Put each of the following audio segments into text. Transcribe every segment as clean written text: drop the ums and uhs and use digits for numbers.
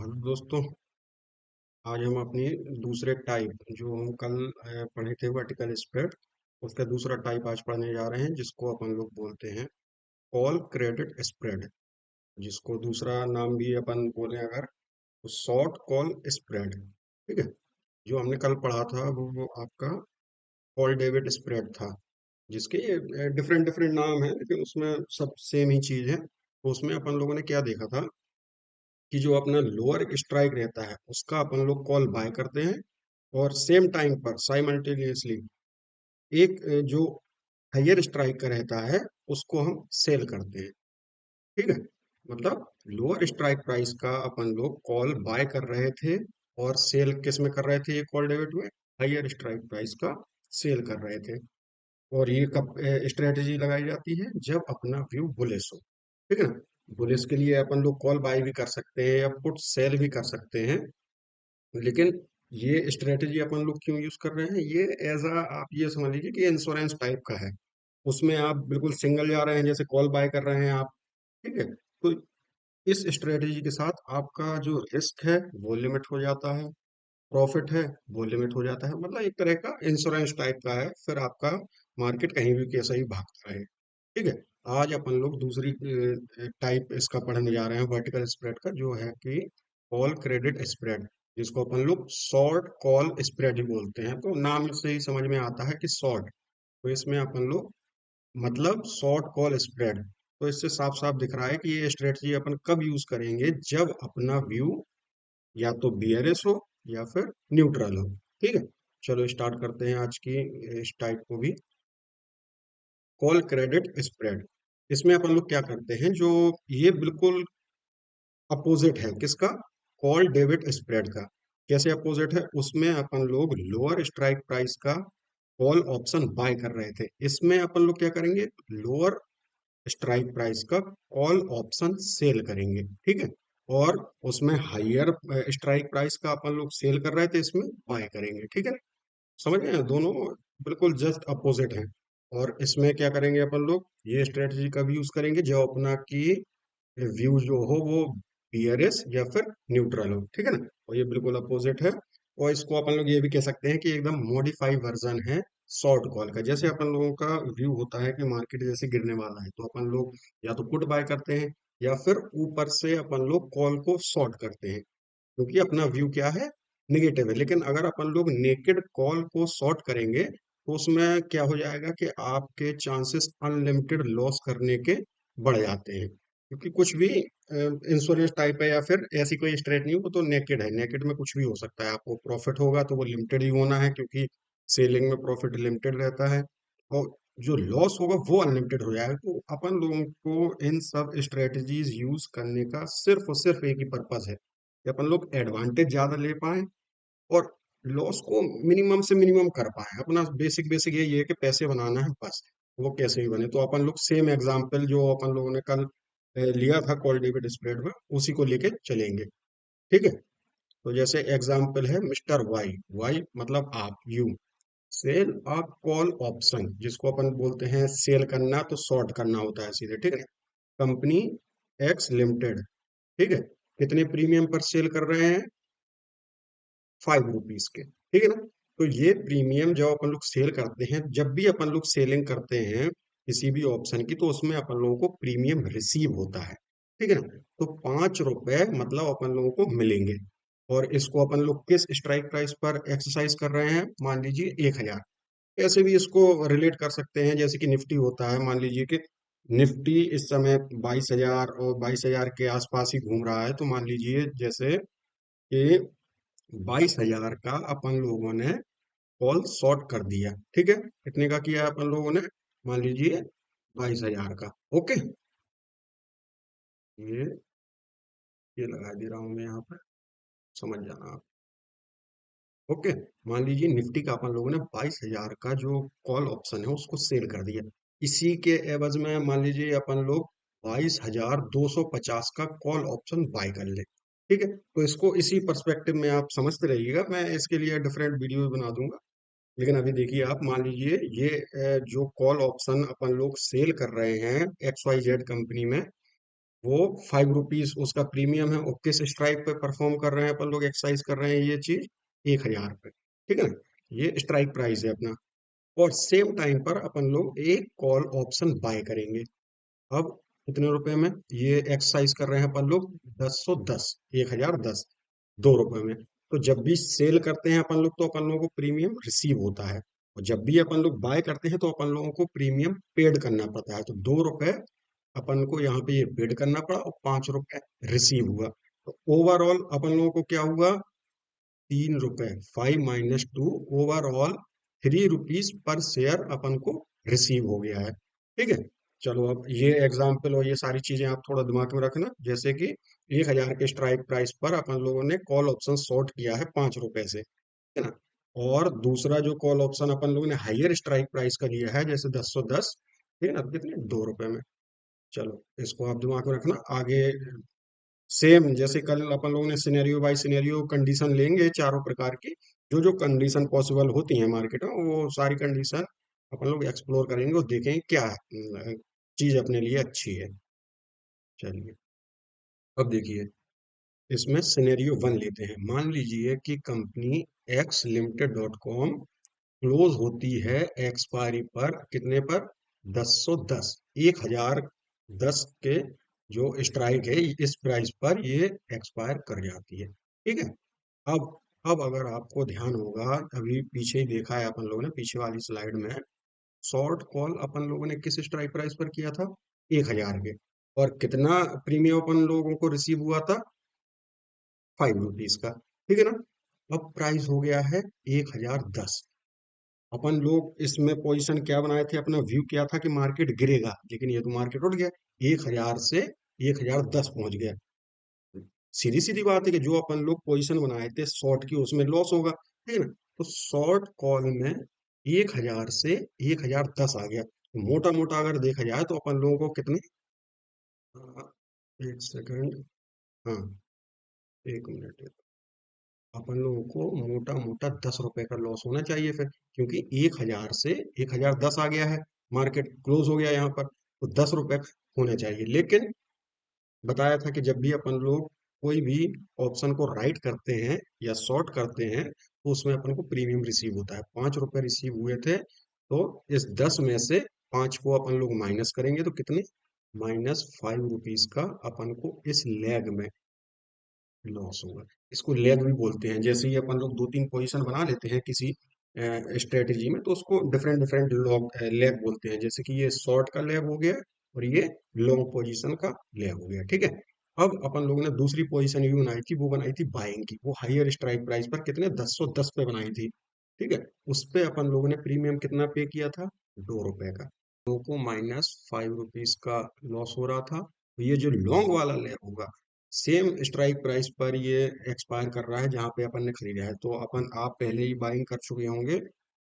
Hello दोस्तों। आज हम अपनी दूसरे टाइप जो हम कल पढ़े थे वर्टिकल स्प्रेड, उसका दूसरा टाइप आज पढ़ने जा रहे हैं जिसको अपन लोग बोलते हैं कॉल क्रेडिट स्प्रेड, जिसको दूसरा नाम भी अपन बोले अगर तो शॉर्ट कॉल स्प्रेड। ठीक है। जो हमने कल पढ़ा था वो आपका कॉल डेविड स्प्रेड था, जिसके डिफरेंट डिफरेंट नाम है लेकिन उसमें सब सेम ही चीज है। तो उसमें अपन लोगों ने क्या देखा था कि जो अपना लोअर स्ट्राइक रहता है उसका अपन लोग कॉल बाय करते हैं, और सेम टाइम पर साइमल्टेनियसली एक जो हायर स्ट्राइक का रहता है उसको हम सेल करते हैं। ठीक है। मतलब लोअर स्ट्राइक प्राइस का अपन लोग कॉल बाय कर रहे थे, और सेल किस में कर रहे थे, ये कॉल डेबिट में हायर स्ट्राइक प्राइस का सेल कर रहे थे। और ये कब स्ट्रेटेजी लगाई जाती है, जब अपना व्यू बुलिश हो। ठीक है ना। बुलिश के लिए अपन लोग कॉल बाय भी कर सकते हैं या पुट सेल भी कर सकते हैं, लेकिन ये स्ट्रेटेजी अपन लोग क्यों यूज कर रहे हैं, ये एज अ आप ये समझ लीजिए कि इंश्योरेंस टाइप का है। उसमें आप बिल्कुल सिंगल जा रहे हैं, जैसे कॉल बाय कर रहे हैं आप। ठीक है। तो इस स्ट्रेटेजी के साथ आपका जो रिस्क है वो लिमिट हो जाता है, प्रॉफिट है वो लिमिट हो जाता है। मतलब एक तरह का इंश्योरेंस टाइप का है, फिर आपका मार्केट कहीं भी कैसा ही भागता रहे। ठीक है। आज अपन लोग दूसरी टाइप इसका पढ़ने जा रहे हैं वर्टिकल स्प्रेड का, जो है कि कॉल क्रेडिट स्प्रेड, जिसको अपन लोग शॉर्ट कॉल स्प्रेड ही बोलते हैं। तो नाम से ही समझ में आता है कि शॉर्ट, तो इसमें अपन लोग मतलब शॉर्ट कॉल स्प्रेड। तो इससे साफ साफ दिख रहा है कि ये स्ट्रेटजी अपन कब यूज करेंगे, जब अपना व्यू या तो बियरिश हो या फिर न्यूट्रल हो। ठीक है। चलो स्टार्ट करते हैं आज की इस टाइप को भी, कॉल क्रेडिट स्प्रेड। इसमें अपन लोग क्या करते हैं, जो ये बिल्कुल अपोजिट है किसका, कॉल डेबिट स्प्रेड का। कैसे अपोजिट है, उसमें अपन लोग लोअर स्ट्राइक प्राइस का कॉल ऑप्शन बाय कर रहे थे, इसमें अपन लोग क्या करेंगे, लोअर स्ट्राइक प्राइस का कॉल ऑप्शन सेल करेंगे। ठीक है। और उसमें हायर स्ट्राइक प्राइस का अपन लोग सेल कर रहे थे, इसमें बाय करेंगे। ठीक है। समझ गए हैं? दोनों बिल्कुल जस्ट अपोजिट हैं। और इसमें क्या करेंगे अपन लोग, ये स्ट्रेटजी का भी यूज करेंगे जब अपना की व्यू जो हो वो बियरिश या फिर न्यूट्रल हो। ठीक है ना। और ये बिल्कुल अपोजिट है। और इसको अपन लोग ये भी कह सकते हैं कि एकदम मॉडिफाई वर्जन है शॉर्ट कॉल का। जैसे अपन लोगों का व्यू होता है कि मार्केट जैसे गिरने वाला है, तो अपन लोग या तो पुट बाय करते हैं या फिर ऊपर से अपन लोग कॉल को शॉर्ट करते हैं, क्योंकि अपना व्यू क्या है, निगेटिव है। लेकिन अगर अपन लोग नेकेड कॉल को शॉर्ट करेंगे तो उसमें क्या हो जाएगा कि आपके चांसेस अनलिमिटेड लॉस करने के बढ़ जाते हैं, क्योंकि कुछ भी इंश्योरेंस टाइप है या फिर ऐसी कोई स्ट्रेट नहीं हो, वो तो नेकेड है। नेकेड में कुछ भी हो सकता है, आपको प्रॉफिट होगा तो वो लिमिटेड ही होना है, क्योंकि सेलिंग में प्रॉफिट लिमिटेड रहता है, और जो लॉस होगा वो अनलिमिटेड हो जाएगा। तो अपन लोगों को इन सब स्ट्रेटजीज यूज करने का सिर्फ और सिर्फ एक ही पर्पज है कि अपन लोग एडवांटेज ज्यादा ले पाए और लॉस को मिनिमम से मिनिमम कर पाए। अपना बेसिक बेसिक यही है कि पैसे बनाना है बस, वो कैसे भी बने। तो अपन लोग सेम एग्जांपल जो अपन लोगों ने कल लिया था कॉल डेबिट स्प्रेड में, उसी को लेके चलेंगे। ठीक है। तो जैसे एग्जांपल है मिस्टर वाई, वाई मतलब आप, you sell a call option, जिसको अपन बोलते हैं सेल करना, तो शॉर्ट करना होता है सीधे। ठीक है। Company x limited. ठीक है। कितने प्रीमियम पर सेल कर रहे हैं, ₹5 के। ठीक है ना। तो ये प्रीमियम जब अपन लोग सेल करते हैं, जब भी अपन लोग सेलिंग करते हैं किसी भी ऑप्शन की, तो उसमें अपन लोगों को प्रीमियम रिसीव होता है। ठीक है ना। तो ₹5 मतलब अपन लोगों को मिलेंगे, और इसको अपन लोग किस स्ट्राइक प्राइस पर एक्सरसाइज कर रहे हैं, मान लीजिए 1000। ऐसे भी इसको रिलेट कर सकते हैं, जैसे कि निफ्टी होता है, मान लीजिए कि निफ्टी इस समय 22,000 और 22,000 के आसपास ही घूम रहा है, तो मान लीजिए जैसे कि 22,000 का अपन लोगों ने कॉल शॉर्ट कर दिया। ठीक है। कितने का किया अपन लोगों ने, मान लीजिए 22,000 का। ओके। ये ये लगा दे रहा हूं मैं यहाँ पर, समझ जाना आप। ओके। मान लीजिए निफ्टी का अपन लोगों ने 22,000 का जो कॉल ऑप्शन है उसको सेल कर दिया। इसी के एवज में मान लीजिए अपन लोग 22,250 का कॉल ऑप्शन बाय कर ले। ठीक है। तो इसको इसी पर्सपेक्टिव में आप समझते रहिएगा, मैं इसके लिए डिफरेंट वीडियो बना दूंगा। लेकिन अभी देखिए आप, मान लीजिए ये जो कॉल ऑप्शन अपन लोग सेल कर रहे हैं XYZ कंपनी में, वो 5 रुपीज उसका प्रीमियम है, वो किस स्ट्राइक पे परफॉर्म कर रहे हैं अपन लोग, एक्सरसाइज कर रहे हैं ये चीज, 1,000 पे। ठीक है ना, ये स्ट्राइक प्राइस है अपना। और सेम टाइम पर अपन लोग एक कॉल ऑप्शन बाय करेंगे। अब कितने रुपए में ये एक्सरसाइज कर रहे हैं अपन लोग, 1010, 1010, 2 रुपए में। तो जब भी सेल करते हैं अपन लोग तो अपन लोगों को प्रीमियम रिसीव होता है, और जब भी अपन लोग बाय करते हैं तो अपन लोगों को प्रीमियम पेड करना पड़ता है। तो 2 रुपए अपन को यहाँ पे ये पेड करना पड़ा और 5 रुपए रिसीव हुआ। तो ओवरऑल अपन लोगों को क्या हुआ, 3 रुपए, 5 - 2, ओवरऑल 3 रुपीज पर शेयर अपन को रिसीव हो गया है। ठीक है। चलो अब ये एग्जाम्पल और ये सारी चीजें आप थोड़ा दिमाग में रखना, जैसे कि 1,000 के स्ट्राइक प्राइस पर अपन लोगों ने कॉल ऑप्शन शॉर्ट किया है 5 रुपए से, है ना। और दूसरा जो कॉल ऑप्शन अपन लोगों ने हाईयर स्ट्राइक प्राइस का लिया है, जैसे 1010, ठीक है ना, तो कितने, 2 रुपए में। चलो इसको आप दिमाग में रखना आगे। सेम जैसे कल अपन लोगों ने सिनेरियो बाय सिनेरियो कंडीशन लेंगे चारों प्रकार की, जो जो कंडीशन पॉसिबल होती हैं मार्केट में, वो सारी कंडीशन अपन लोग एक्सप्लोर करेंगे और देखेंगे क्या चीज अपने लिए अच्छी है। चलिए अब देखिए, इसमें सिनेरियो 1 लेते हैं। मान लीजिए कि company x limited dot com close होती है एक्सपायरी पर, कितने पर, 1010, 1010 के जो स्ट्राइक है इस प्राइस पर ये एक्सपायर कर जाती है। ठीक है। अब अब अगर आपको ध्यान होगा, अभी पीछे ही देखा है अपन लोगों ने, पीछे वाली स्लाइड में शॉर्ट कॉल अपन लोगों ने किस स्ट्राइक प्राइस पर किया था, 1,000 के। और कितना प्रीमियम अपन लोगों को रिसीव हुआ था, 5 रुपीज का। ठीक है ना। अब प्राइस हो गया है 1,010। अपन लोग इसमें पोजीशन क्या बनाए थे, अपना व्यू क्या था कि मार्केट गिरेगा, लेकिन ये तो मार्केट उठ गया, 1,000 से 1,010 पहुंच गया। सीधी सीधी बात है कि जो अपन लोग पोजीशन बनाए थे शॉर्ट की, उसमें लॉस होगा, ठीक है ना। तो शॉर्ट कॉल में 1,000 से 1,010 आ गया, तो मोटा मोटा अगर देखा जाए तो अपन लोगों को कितने, अ, एक सेकंड, हाँ, 1 मिनट, अपन लोगों को मोटा मोटा 10 रुपए का लॉस होना चाहिए फिर, क्योंकि 1,000 से 1,010 आ गया है, मार्केट क्लोज हो गया यहाँ पर, तो 10 रुपए होने चाहिए। लेकिन बताया था कि जब भी अपन लोग कोई भी ऑप्शन को राइट करते हैं या शॉर्ट करते हैं तो उसमें अपन को प्रीमियम रिसीव होता है। 5 रुपए रिसीव हुए थे, तो इस 10 में से 5 को अपन लोग माइनस करेंगे तो कितने, -5 रुपीज का अपन को इस लेग में लॉस होगा। इसको लेग भी बोलते हैं। जैसे ही अपन लोग 2-3 पोजीशन बना लेते हैं किसी स्ट्रेटेजी में, तो उसको डिफरेंट डिफरेंट लेग बोलते हैं। जैसे कि ये शॉर्ट का लेग हो गया और ये लॉन्ग पोजीशन का लेग हो गया। ठीक है। अब अपन लोगों ने दूसरी पोजीशन भी बनाई थी, वो बनाई थी बाइंग की, वो हाईयर स्ट्राइक प्राइस पर कितने, 1010 पे बनाई थी। ठीक है। उस पे अपन लोगों ने प्रीमियम कितना पे किया था, 2 रुपए का। लोगों को -5 रुपीज का लॉस हो रहा था। तो ये जो लॉन्ग वाला लेग होगा, सेम स्ट्राइक प्राइस पर ये एक्सपायर कर रहा है जहां पे अपन ने खरीदा है, तो अपन आप पहले ही बाइंग कर चुके होंगे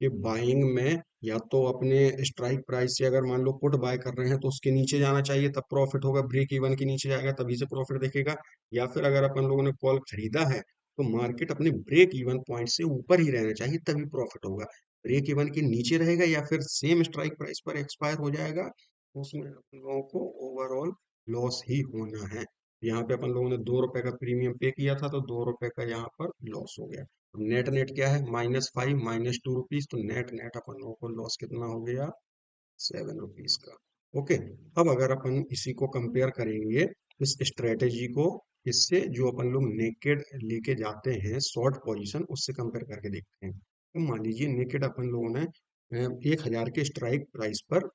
कि बाइंग में या तो अपने स्ट्राइक प्राइस से अगर मान लो पुट बाय कर रहे हैं तो उसके नीचे जाना चाहिए, तब प्रॉफिट होगा, ब्रेक इवन के नीचे जाएगा तभी से प्रॉफिट दिखेगा। या फिर अगर अपन लोगों ने कॉल खरीदा है तो मार्केट अपने ब्रेक इवन पॉइंट से ऊपर ही रहना चाहिए तभी प्रॉफिट होगा। ब्रेक इवन के नीचे रहेगा या फिर सेम स्ट्राइक प्राइस पर एक्सपायर हो जाएगा, तो उसमें अपन लोगों को ओवरऑल लॉस ही होना है। यहाँ पे अपन लोगों ने 2 रुपए का प्रीमियम पे किया था, तो 2 रुपए का यहाँ पर लॉस हो गया। नेट नेट क्या है, -5 -2 रुपीज, तो नेट नेट अपन लोगों को लॉस कितना हो गया, 7 रुपीज का। ओके। अब अगर अपन इसी को कंपेयर करेंगे, इस स्ट्रेटेजी को, इससे जो अपन लोग नेकेड लेके जाते हैं शॉर्ट पोजीशन, उससे कंपेयर करके देखते हैं। तो मान लीजिए नेकेड अपन लोगों ने 1,000 के स्ट्राइक प्राइस पर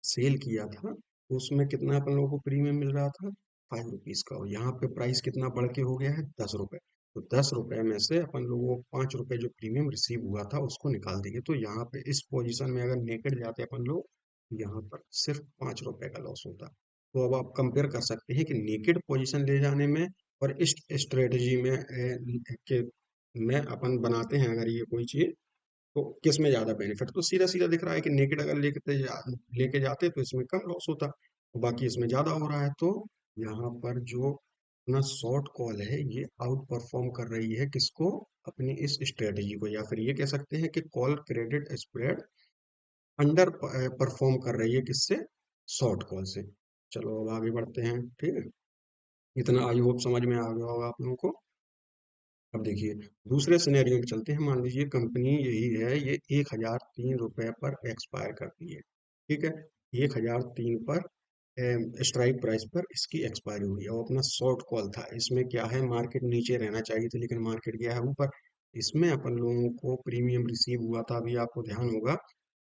सेल किया था, तो उसमें कितना अपन लोगों को प्रीमियम मिल रहा था, 5 रुपीज का। और यहाँ पे प्राइस कितना बढ़ के हो गया है, 10 रुपए। तो 10 रुपए में से अपन लोगों को 5 रुपए जो प्रीमियम रिसीव हुआ था उसको निकाल देंगे, तो यहाँ पे इस पोजीशन में अगर नेकेड जाते अपन लोग, यहाँ पर सिर्फ 5 रुपए का लॉस होता। तो अब आप कंपेयर कर सकते हैं कि नेकेड पोजीशन ले जाने में और इस स्ट्रेटजी में में अपन बनाते हैं अगर ये कोई चीज, तो किस में ज्यादा बेनिफिट, तो सीधा सीधा दिख रहा है कि नेकेड अगर लेके जाते तो इसमें कम लॉस होता, और बाकी इसमें ज्यादा हो रहा है। तो यहाँ पर जो अपना शॉर्ट कॉल है ये आउट परफॉर्म कर रही है किसको, अपनी इस स्ट्रेटजी को, या फिर ये कह सकते हैं कि call credit spread under perform कर रही है किससे, शॉर्ट कॉल से। चलो अब आगे बढ़ते हैं, ठीक है। इतना आई होप समझ में आ गया होगा आप लोगों को। अब देखिए दूसरे सिनेरियो में चलते हैं। मान लीजिए कंपनी यही है, ये 1003 रुपये पर एक्सपायर करती है, ठीक है। 1003 पर स्ट्राइक प्राइस पर इसकी एक्सपायरी हुई है और अपना शॉर्ट कॉल था। इसमें क्या है, मार्केट नीचे रहना चाहिए था लेकिन मार्केट गया है ऊपर। इसमें अपन लोगों को प्रीमियम रिसीव हुआ था, अभी आपको ध्यान होगा,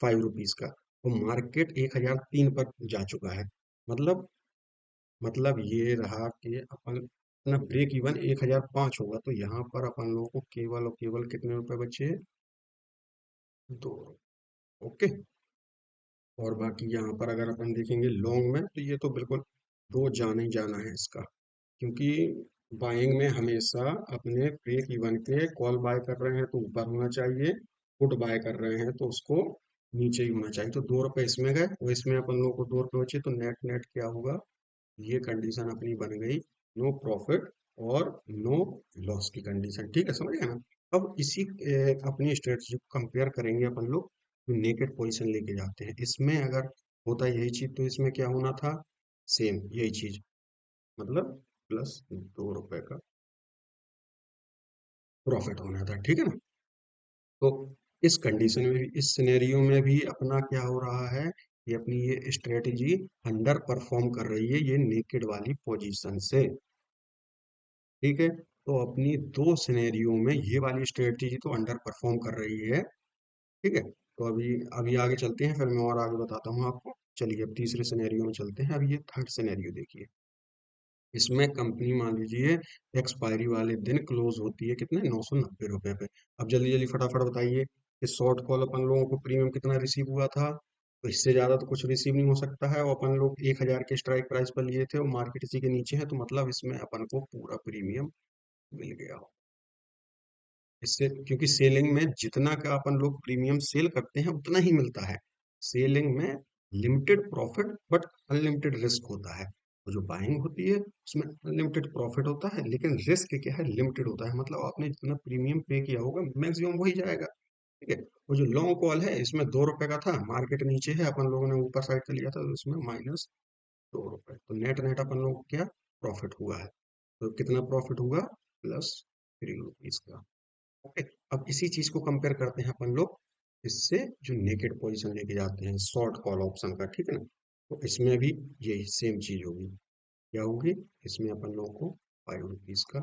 5 रुपीज का। तो मार्केट 1003 पर जा चुका है। मतलब ये रहा कि अपन अपना ब्रेक इवन 1005 होगा, तो यहाँ पर अपन लोगों को केवल और केवल कितने रुपए बचे, 2। ओके। और बाकी यहाँ पर अगर अपन देखेंगे लॉन्ग में, तो ये तो बिल्कुल दो जाना ही जाना है इसका। क्योंकि बाइंग में हमेशा अपने ब्रेक इवन के, कॉल बाय कर रहे हैं तो ऊपर होना चाहिए, पुट बाय कर रहे हैं तो उसको नीचे ही होना चाहिए। तो 2 रुपए इसमें गए और इसमें अपन लोगों को 2 रुपए बचे, तो नेट नेट क्या होगा, ये कंडीशन अपनी बन गई, नो प्रॉफिट और नो लॉस की कंडीशन। ठीक है, समझ गए ना। अब इसी अपनी स्ट्रेटजी को कंपेयर करेंगे अपन लोग, नेकेड पोजीशन लेके जाते हैं। इसमें अगर होता यही चीज तो इसमें क्या होना था, सेम यही चीज, मतलब प्लस 2 रुपए का प्रॉफिट होना था, ठीक है ना। तो इस कंडीशन में भी, इस सिनेरियो में भी अपना क्या हो रहा है, ये अपनी ये स्ट्रेटजी अंडर परफॉर्म कर रही है ये नेकेड वाली पोजीशन से, ठीक है। तो अपनी दो सिनेरियो में ये वाली स्ट्रेटजी तो अंडर परफॉर्म कर रही है, ठीक है। तो अभी अभी आगे चलते हैं, फिर मैं और आगे बताता हूँ आपको। चलिए अब तीसरे सिनेरियो में चलते हैं। अब ये थर्ड सिनेरियो देखिए। इसमें कंपनी मान लीजिए एक्सपायरी वाले दिन क्लोज होती है कितने, 990 रुपए पे। अब जल्दी जल्दी फटाफट बताइए कि शॉर्ट कॉल अपन लोगों को प्रीमियम कितना रिसीव हुआ था। तो इससे ज्यादा तो कुछ रिसीव नहीं हो सकता है, और अपन लोग 1000 के स्ट्राइक प्राइस पर लिए थे और मार्केट इसी के नीचे है, तो मतलब इसमें अपन को पूरा प्रीमियम मिल गया। इससे क्योंकि सेलिंग में जितना का अपन लोग प्रीमियम सेल करते हैं उतना ही मिलता है। सेलिंग में limited profit but unlimited risk होता है। और जो बाइंग होती है उसमें अनलिमिटेड प्रॉफिट होता है लेकिन रिस्क क्या है, लिमिटेड होता है। मतलब आपने जितना प्रीमियम पे किया होगा मैक्सिमम वही जाएगा, ठीक है। वो जो लॉन्ग कॉल है इसमें 2 रुपए का था, मार्केट नीचे है, अपन लोगों ने ऊपर साइड पे लिया था तो इसमें -2 रुपए। तो नेट नेट अपन लोग को क्या प्रॉफिट हुआ है, तो कितना प्रॉफिट हुआ, +3 रुपीज का। ओके। अब इसी चीज को कंपेयर करते हैं अपन लोग इससे, जो नेकेड पोजीशन लेके जाते हैं शॉर्ट कॉल ऑप्शन का, ठीक है ना। तो इसमें भी यही सेम चीज होगी, क्या होगी, इसमें अपन लोगों को 5 रुपीज का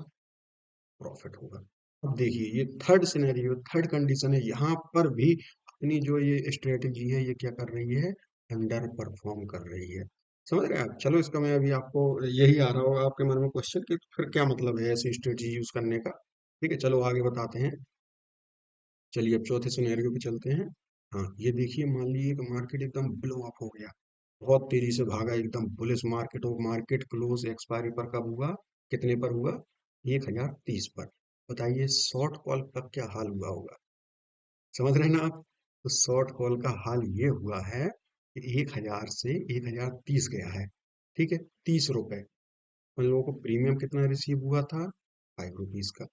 प्रॉफिट होगा। अब देखिए ये थर्ड सिनेरियो, थर्ड कंडीशन है, यहाँ पर भी अपनी जो ये स्ट्रेटेजी है ये क्या कर रही है, अंडर परफॉर्म कर रही है। समझ रहे हैं आप। चलो इसका मैं अभी आपको, यही आ रहा होगा आपके मन में क्वेश्चन कि फिर क्या मतलब है ऐसी स्ट्रेटेजी यूज करने का। ठीक है, चलो आगे बताते हैं। चलिए अब चौथे सिनेरियो पे चलते हैं। हाँ ये देखिए, मान लीजिए कि मार्केट एकदम ब्लो अप हो गया, बहुत तेजी से भागा, एकदम बुलिश मार्केट हो। मार्केट क्लोज एक्सपायरी पर कब हुआ, कितने पर हुआ, 1030 पर। बताइए शॉर्ट कॉल का क्या हाल हुआ होगा, समझ रहे हैं ना आप। तो शॉर्ट कॉल का हाल ये हुआ है कि 1000 से 1030 गया है, ठीक है, 30 रुपए। उन लोगों को प्रीमियम कितना रिसीव हुआ था, 5 रुपीज का।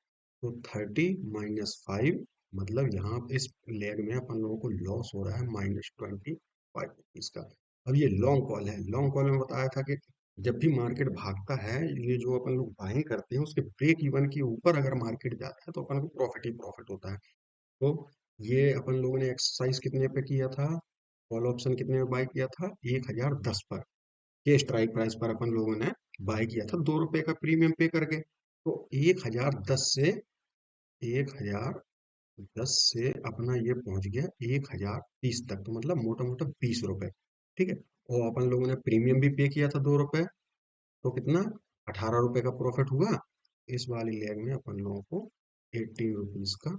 तो 30 - 5, मतलब यहाँ पे इस लेग में अपन लोगों को लॉस हो रहा है -25 रुपीज का। अब ये लॉन्ग कॉल है, लॉन्ग कॉल में बताया था कि जब भी मार्केट भागता है, ये जो अपन लोग बाइंग करते हैं उसके ब्रेक इवन के ऊपर अगर मार्केट जाता है तो अपन को प्रॉफिट ही प्रॉफिट होता है। तो ये अपन लोगों ने एक्सरसाइज कितने पे किया था, कॉल ऑप्शन कितने में बाय किया था, 1010 पर। ये स्ट्राइक प्राइस पर अपन लोगों ने बाय किया था 2 रुपए का प्रीमियम पे करके। तो 1010 से अपना ये पहुंच गया 1030 तक, तो मतलब मोटा मोटा 20 रुपए, ठीक है। और अपन लोगों ने प्रीमियम भी पे किया था 2 रुपए, तो कितना, 18 रुपए का प्रॉफिट हुआ। इस वाली लेग में अपन लोगों को 18 रुपीज का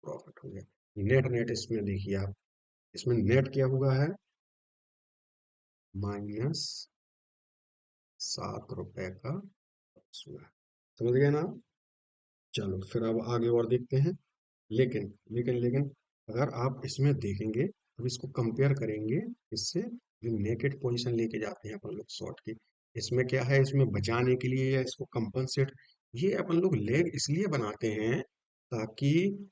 प्रॉफिट हो गया। नेट नेट इसमें देखिए आप, इसमें नेट क्या हुआ है, -7 रुपए का loss हुआ है। समझ गए ना। चलो फिर अब आगे और देखते हैं। लेकिन अगर आप इसमें देखेंगे, अब इसको कंपेयर करेंगे इससे, जो नेकेड पोजीशन लेके जाते हैं अपन लोग शॉर्ट की, इसमें क्या है, इसमें बचाने के लिए या इसको कंपनसेट, ये अपन लोग लेग इसलिए बनाते हैं ताकि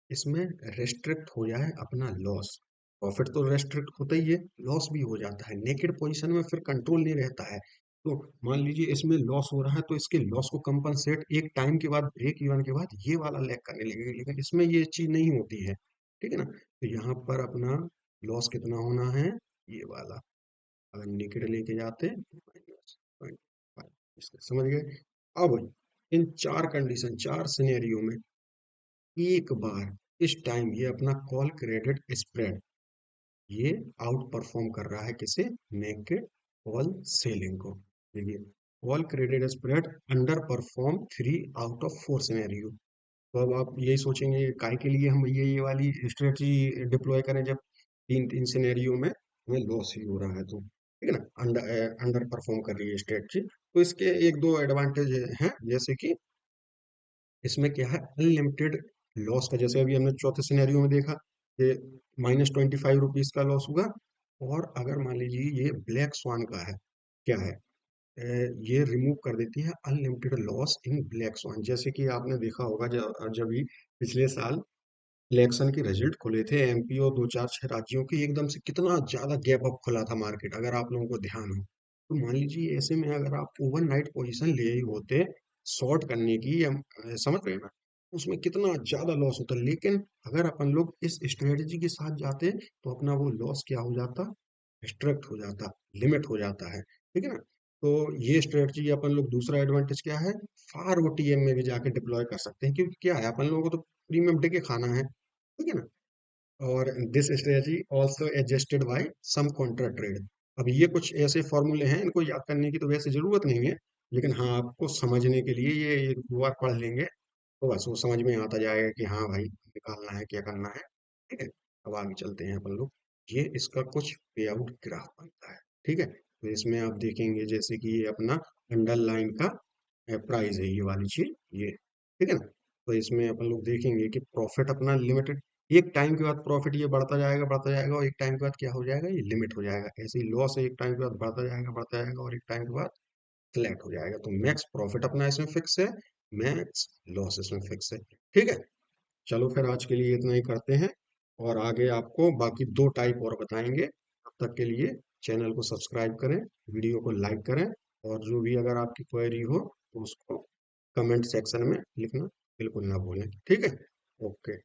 इसमें रेस्ट्रिक्ट हो जाए अपना लॉस। प्रॉफिट तो रेस्ट्रिक्ट होता ही है, लॉस भी हो जाता है। नेकेड पोजीशन में फिर कंट्रोल नहीं रहता है। तो मान लीजिए इसमें लॉस हो रहा है, तो इसके लॉस को कंपनसेट एक टाइम के बाद, ब्रेक इवन के बाद ये वाला लैग करने लगेगा, लेकिन इसमें ये चीज नहीं होती है। ठीक है ना? तो यहाँ पर अपना लॉस कितना होना है, ये वाला। अगर नेकेड लेके जाते -0.5, इसका समझ गए? अब इन चार कंडीशन, चार सिनेरियो में एक बार इस टाइम ये अपना कॉल क्रेडिट स्प्रेड ये आउट परफॉर्म कर रहा है किसे, नेकेड कॉल सेलिंग को। देखिए, call credit spread under perform 3 out of 4 scenario. तो अब आप यही सोचेंगे काय के लिए हम ये वाली स्ट्रेटजी डिप्लॉय करें, जब तीन तीन सिनेरियो में हमें लॉस ही हो रहा है। तो ठीक है ना, अंडर अंडर परफॉर्म कर रही है स्ट्रेटजी। तो इसके एक दो एडवांटेज हैं, जैसे कि इसमें क्या है, अनलिमिटेड लॉस का, जैसे अभी हमने चौथे सिनेरियो में देखा कि -25 रुपीज का लॉस हुआ। और अगर मान लीजिए ये ब्लैक स्वान का है, क्या है, ये रिमूव कर देती है unlimited loss in black swan. जैसे कि आपने देखा होगा जब जब भी पिछले साल इलेक्शन के रिजल्ट खुले थे एमपी और दो चार छह राज्यों के, एकदम से कितना ज्यादा गैप अप खुला था मार्केट, अगर आप लोगों को ध्यान हो। तो मान लीजिए ऐसे में अगर आप ओवरनाइट पोजीशन ले ही होते शॉर्ट करने की, या समझ रहे हैं ना, उसमें कितना ज्यादा लॉस होता। लेकिन अगर अपन लोग इस स्ट्रेटजी के साथ जाते तो अपना वो लॉस क्या हो जाता, रिस्ट्रिक्ट हो जाता, लिमिट हो जाता है। ठीक है ना? तो ये स्ट्रेटजी अपन लोग, दूसरा एडवांटेज क्या है, फार ओटीएम में भी जाके डिप्लॉय कर सकते हैं, क्योंकि क्या है, अपन लोगों को तो प्रीमियम टिके खाना है। ठीक है ना? और this strategy also adjusted by some contra trade. अब ये कुछ ऐसे फॉर्मूले हैं, इनको याद करने की तो वैसे जरूरत नहीं है, लेकिन हाँ, आपको समझने के लिए ये एक दो बार पढ़ लेंगे तो बस वो समझ में आता जाएगा कि हाँ भाई, निकालना है, क्या करना है। ठीक है? अब आगे चलते हैं अपन लोग। ये इसका कुछ पे आउट ग्राफ बनता है। ठीक है? तो इसमें आप देखेंगे जैसे कि ये अपना अंडरलाइन का प्राइस है, ये वाली चीज, ये। ठीक है ना? तो इसमें अपन लोग देखेंगे कि प्रॉफिट अपना लिमिटेड, एक टाइम के बाद प्रॉफिट ये बढ़ता जाएगा, और एक टाइम के बाद क्या हो जाएगा, ये लिमिट हो जाएगा। ऐसे ही लॉस एक टाइम के बाद बढ़ता जाएगा, और एक टाइम के बाद फ्लैट हो जाएगा। तो मैक्स प्रॉफिट अपना इसमें फिक्स है, मैक्स लॉस इसमें फिक्स है। ठीक है? चलो फिर आज के लिए इतना ही करते हैं, और आगे आपको बाकी दो टाइप और बताएंगे। तब तक के लिए चैनल को सब्सक्राइब करें, वीडियो को लाइक करें, और जो भी अगर आपकी क्वेरी हो तो उसको कमेंट सेक्शन में लिखना बिल्कुल ना भूलें। ठीक है? ओके।